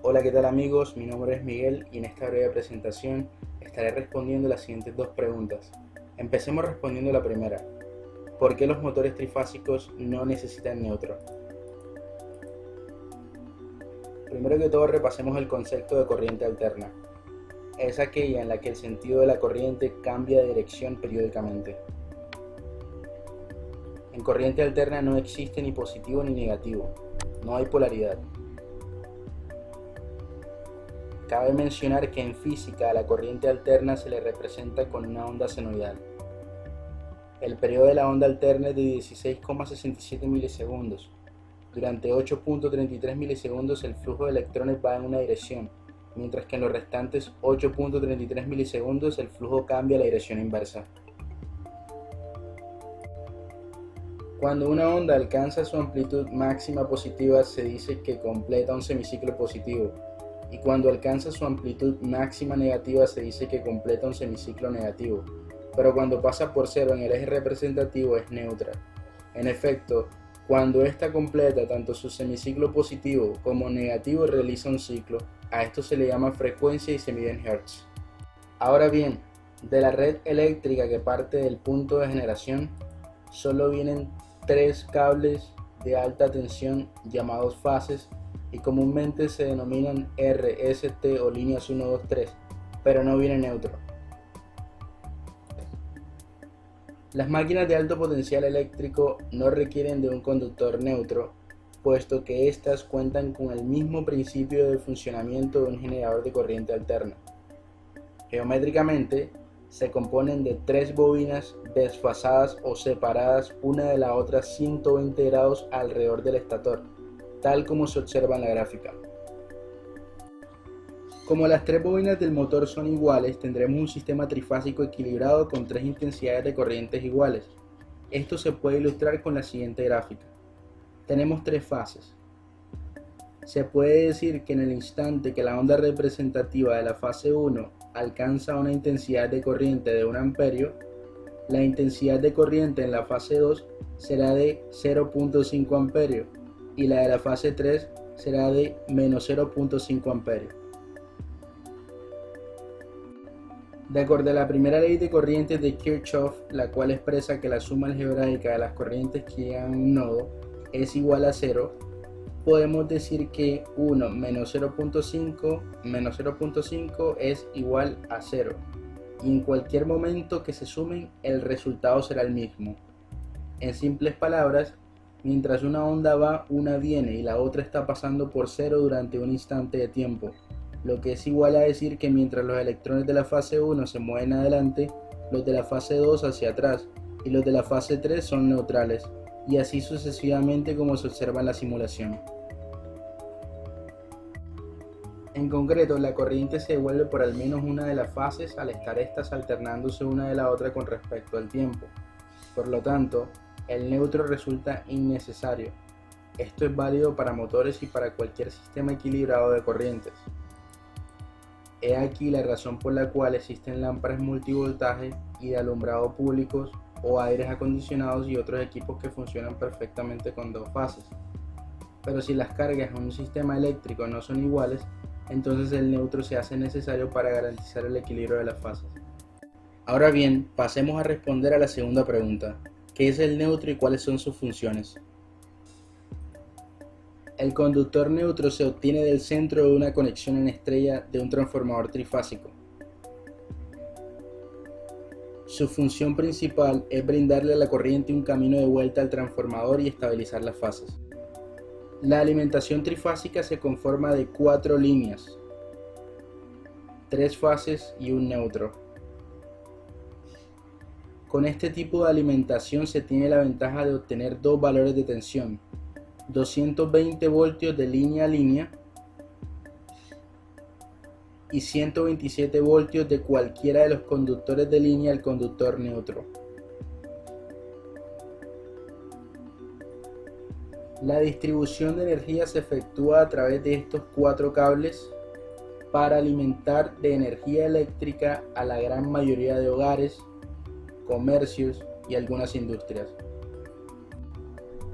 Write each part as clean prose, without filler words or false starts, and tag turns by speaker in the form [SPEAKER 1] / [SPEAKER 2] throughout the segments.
[SPEAKER 1] Hola, ¿qué tal amigos? Mi nombre es Miguel y en esta breve presentación estaré respondiendo las siguientes dos preguntas. Empecemos respondiendo la primera. ¿Por qué los motores trifásicos no necesitan neutro? Primero que todo repasemos el concepto de corriente alterna. Es aquella en la que el sentido de la corriente cambia de dirección periódicamente. En corriente alterna no existe ni positivo ni negativo, no hay polaridad. Cabe mencionar que en física a la corriente alterna se le representa con una onda senoidal. El periodo de la onda alterna es de 16,67 milisegundos. Durante 8,33 milisegundos el flujo de electrones va en una dirección, mientras que en los restantes 8,33 milisegundos el flujo cambia a la dirección inversa. Cuando una onda alcanza su amplitud máxima positiva se dice que completa un semiciclo positivo, y cuando alcanza su amplitud máxima negativa se dice que completa un semiciclo negativo, pero cuando pasa por cero en el eje representativo es neutra. En efecto, cuando ésta completa tanto su semiciclo positivo como negativo realiza un ciclo. A esto se le llama frecuencia y se mide en Hertz. Ahora bien, de la red eléctrica que parte del punto de generación, solo vienen tres cables de alta tensión llamados fases y comúnmente se denominan R, S, T o líneas 1, 2, 3, pero no viene neutro. Las máquinas de alto potencial eléctrico no requieren de un conductor neutro, puesto que éstas cuentan con el mismo principio de funcionamiento de un generador de corriente alterna. Geométricamente, se componen de tres bobinas desfasadas o separadas una de la otra 120 grados alrededor del estator, tal como se observa en la gráfica. Como las tres bobinas del motor son iguales, tendremos un sistema trifásico equilibrado con tres intensidades de corrientes iguales. Esto se puede ilustrar con la siguiente gráfica. Tenemos tres fases. Se puede decir que en el instante que la onda representativa de la fase 1 alcanza una intensidad de corriente de 1 amperio, la intensidad de corriente en la fase 2 será de 0.5 amperio y la de la fase 3 será de menos 0.5 amperio. De acuerdo a la primera ley de corrientes de Kirchhoff, la cual expresa que la suma algebraica de las corrientes que llegan a un nodo es igual a 0, podemos decir que 1 menos 0.5 es igual a 0, y en cualquier momento que se sumen el resultado será el mismo. En simples palabras, mientras una onda va, una viene y la otra está pasando por 0 durante un instante de tiempo, lo que es igual a decir que mientras los electrones de la fase 1 se mueven adelante, los de la fase 2 hacia atrás y los de la fase 3 son neutrales, y así sucesivamente como se observa en la simulación. En concreto, la corriente se devuelve por al menos una de las fases al estar estas alternándose una de la otra con respecto al tiempo. Por lo tanto, el neutro resulta innecesario. Esto es válido para motores y para cualquier sistema equilibrado de corrientes. He aquí la razón por la cual existen lámparas multivoltaje y de alumbrado públicos o aires acondicionados y otros equipos que funcionan perfectamente con dos fases. Pero si las cargas en un sistema eléctrico no son iguales, entonces el neutro se hace necesario para garantizar el equilibrio de las fases. Ahora bien, pasemos a responder a la segunda pregunta. ¿Qué es el neutro y cuáles son sus funciones? El conductor neutro se obtiene del centro de una conexión en estrella de un transformador trifásico. Su función principal es brindarle a la corriente un camino de vuelta al transformador y estabilizar las fases. La alimentación trifásica se conforma de 4 líneas, 3 fases y un neutro. Con este tipo de alimentación se tiene la ventaja de obtener dos valores de tensión, 220 voltios de línea a línea y 127 voltios de cualquiera de los conductores de línea al conductor neutro. La distribución de energía se efectúa a través de estos 4 cables para alimentar de energía eléctrica a la gran mayoría de hogares, comercios y algunas industrias.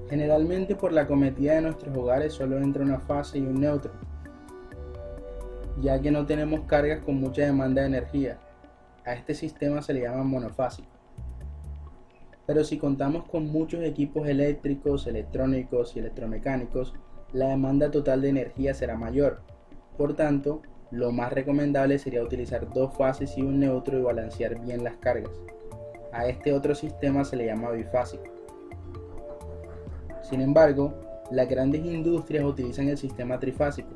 [SPEAKER 1] Generalmente por la cometida de nuestros hogares solo entra una fase y un neutro. ya que no tenemos cargas con mucha demanda de energía. A este sistema se le llama monofásico. Pero si contamos con muchos equipos eléctricos, electrónicos y electromecánicos, la demanda total de energía será mayor. Por tanto, lo más recomendable sería utilizar dos fases y un neutro y balancear bien las cargas. A este otro sistema se le llama bifásico. Sin embargo, las grandes industrias utilizan el sistema trifásico,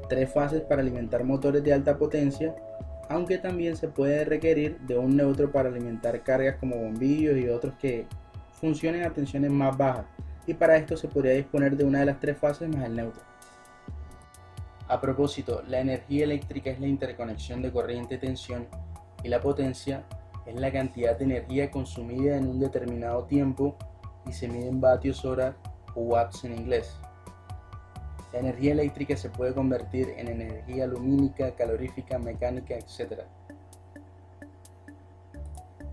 [SPEAKER 1] tres fases para alimentar motores de alta potencia, aunque también se puede requerir de un neutro para alimentar cargas como bombillos y otros que funcionen a tensiones más bajas, y para esto se podría disponer de una de las tres fases más el neutro. A propósito, la energía eléctrica es la interconexión de corriente y tensión, y la potencia es la cantidad de energía consumida en un determinado tiempo y se mide en vatios hora o watts en inglés. La energía eléctrica se puede convertir en energía lumínica, calorífica, mecánica, etc.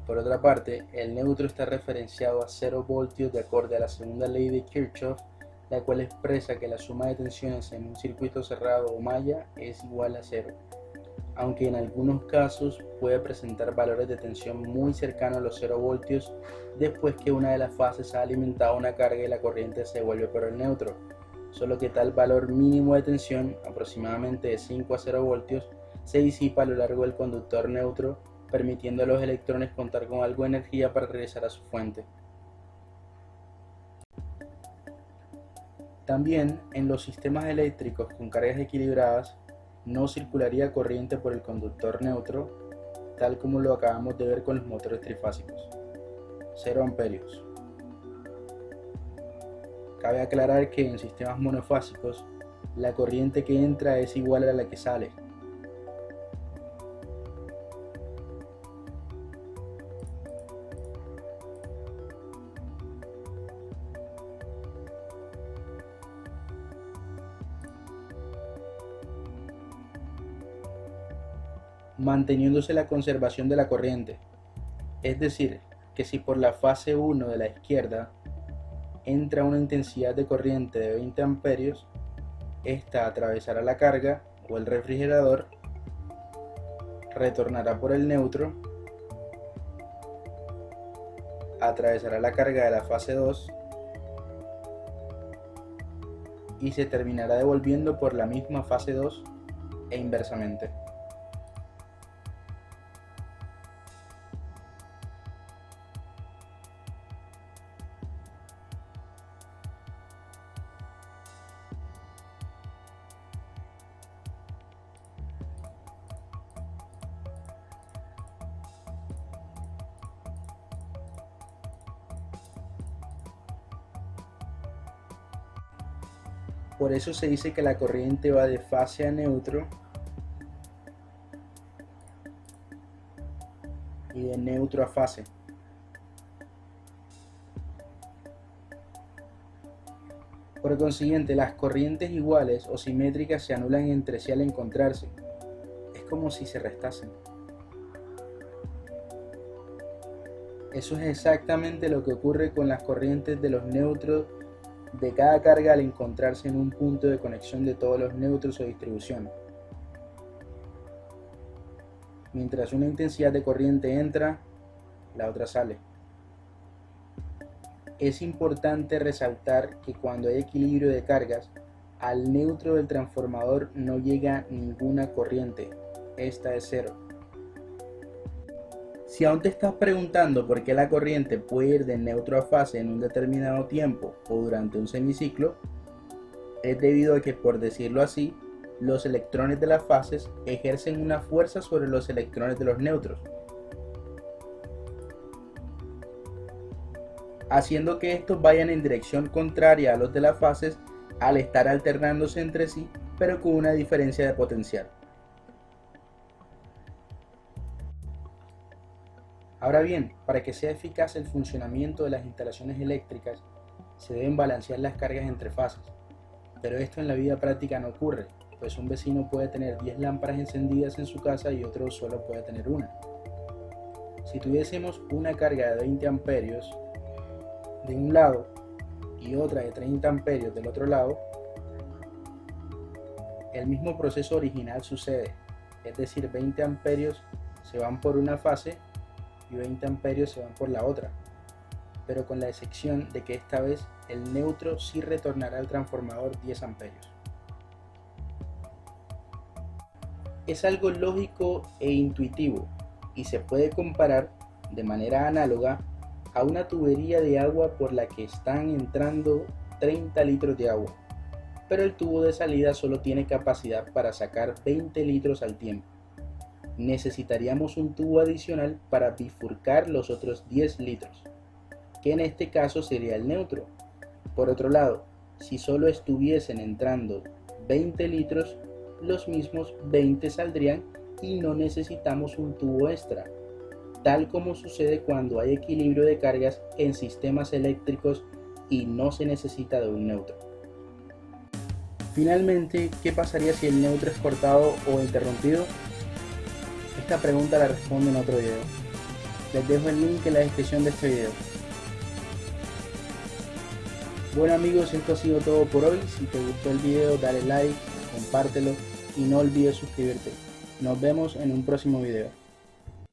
[SPEAKER 1] Por otra parte, el neutro está referenciado a 0 voltios de acuerdo a la segunda ley de Kirchhoff, la cual expresa que la suma de tensiones en un circuito cerrado o malla es igual a 0, aunque en algunos casos puede presentar valores de tensión muy cercanos a los 0 voltios después que una de las fases ha alimentado una carga y la corriente se vuelve por el neutro, solo que tal valor mínimo de tensión, aproximadamente de 5 a 0 voltios, se disipa a lo largo del conductor neutro, permitiendo a los electrones contar con algo de energía para regresar a su fuente. También en los sistemas eléctricos con cargas equilibradas no circularía corriente por el conductor neutro, tal como lo acabamos de ver con los motores trifásicos. 0 amperios. Cabe aclarar que en sistemas monofásicos la corriente que entra es igual a la que sale. Manteniéndose la conservación de la corriente, es decir, que si por la fase 1 de la izquierda entra una intensidad de corriente de 20 amperios, esta atravesará la carga o el refrigerador, retornará por el neutro, atravesará la carga de la fase 2 y se terminará devolviendo por la misma fase 2 e inversamente. Por eso se dice que la corriente va de fase a neutro y de neutro a fase. Por consiguiente, las corrientes iguales o simétricas se anulan entre sí al encontrarse. Es como si se restasen. Eso es exactamente lo que ocurre con las corrientes de los neutros de cada carga al encontrarse en un punto de conexión de todos los neutros o distribución. Mientras una intensidad de corriente entra, la otra sale. Es importante resaltar que cuando hay equilibrio de cargas, al neutro del transformador no llega ninguna corriente, esta es 0. Si aún te estás preguntando por qué la corriente puede ir de neutro a fase en un determinado tiempo o durante un semiciclo, es debido a que, por decirlo así, los electrones de las fases ejercen una fuerza sobre los electrones de los neutros, haciendo que estos vayan en dirección contraria a los de las fases al estar alternándose entre sí, pero con una diferencia de potencial. Ahora bien, para que sea eficaz el funcionamiento de las instalaciones eléctricas, se deben balancear las cargas entre fases, pero esto en la vida práctica no ocurre, pues un vecino puede tener 10 lámparas encendidas en su casa y otro solo puede tener una. Si tuviésemos una carga de 20 amperios de un lado y otra de 30 amperios del otro lado, el mismo proceso original sucede, es decir, 20 amperios se van por una fase y 20 amperios se van por la otra, pero con la excepción de que esta vez el neutro sí retornará al transformador 10 amperios. Es algo lógico e intuitivo y se puede comparar de manera análoga a una tubería de agua por la que están entrando 30 litros de agua, pero el tubo de salida solo tiene capacidad para sacar 20 litros al tiempo. Necesitaríamos un tubo adicional para bifurcar los otros 10 litros, que en este caso sería el neutro. Por otro lado, si solo estuviesen entrando 20 litros, los mismos 20 saldrían y no necesitamos un tubo extra, tal como sucede cuando hay equilibrio de cargas en sistemas eléctricos y no se necesita de un neutro. Finalmente, ¿qué pasaría si el neutro es cortado o interrumpido? Esta pregunta la respondo en otro video. Les dejo el link en la descripción de este video. Bueno amigos, esto ha sido todo por hoy. Si te gustó el video, dale like, compártelo y no olvides suscribirte. Nos vemos en un próximo video.